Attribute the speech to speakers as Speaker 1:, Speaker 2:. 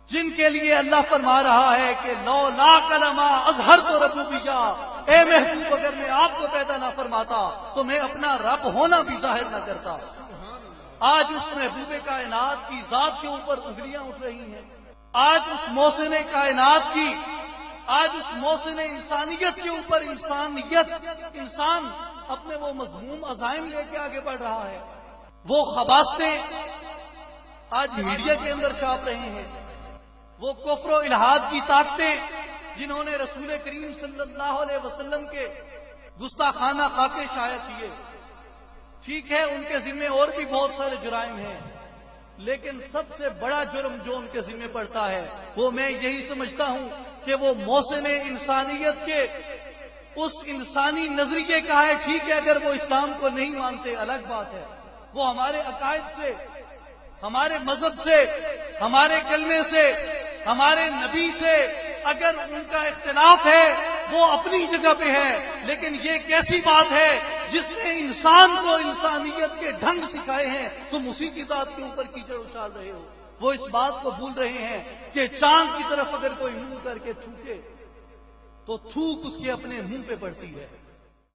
Speaker 1: جن کے لیے اللہ فرما رہا ہے کہ لولا کلمہ اظہرت ربوبیہ، اے محبوب اگر میں آپ کو پیدا نہ فرماتا تو میں اپنا رب ہونا بھی ظاہر نہ کرتا۔ آج اس محبوب کائنات کی ذات کے اوپر انگلیاں اٹھ رہی ہیں، آج اس محسن کائنات کی، آج اس محسن انسانیت کے اوپر انسان اپنے وہ مذموم عزائم لے کے آگے بڑھ رہا ہے، وہ خباستیں آج میڈیا کے اندر چھاپ رہے ہیں، وہ کفر و الحاد کی طاقتیں جنہوں نے رسول کریم صلی اللہ علیہ وسلم کے گستاخانہ خاکے شائع کیے۔ ٹھیک ہے، ان کے ذمہ اور بھی بہت سارے جرائم ہیں، لیکن سب سے بڑا جرم جو ان کے ذمہ پڑتا ہے وہ میں یہی سمجھتا ہوں کہ وہ محسن انسانیت کے اس انسانی نظریے کا ہے۔ ٹھیک ہے، اگر وہ اسلام کو نہیں مانتے الگ بات ہے، وہ ہمارے عقائد سے، ہمارے مذہب سے، ہمارے کلمے سے، ہمارے نبی سے اگر ان کا اختلاف ہے وہ اپنی جگہ پہ ہے، لیکن یہ کیسی بات ہے جس نے انسان کو انسانیت کے ڈھنگ سکھائے ہیں، تم اسی کی ذات کے اوپر کیچڑ اچھال رہے ہو۔ وہ اس بات کو بھول رہے ہیں کہ چاند کی طرف اگر کوئی منہ کر کے تھوکے تو تھوک اس کے اپنے منہ پہ پڑتی ہے۔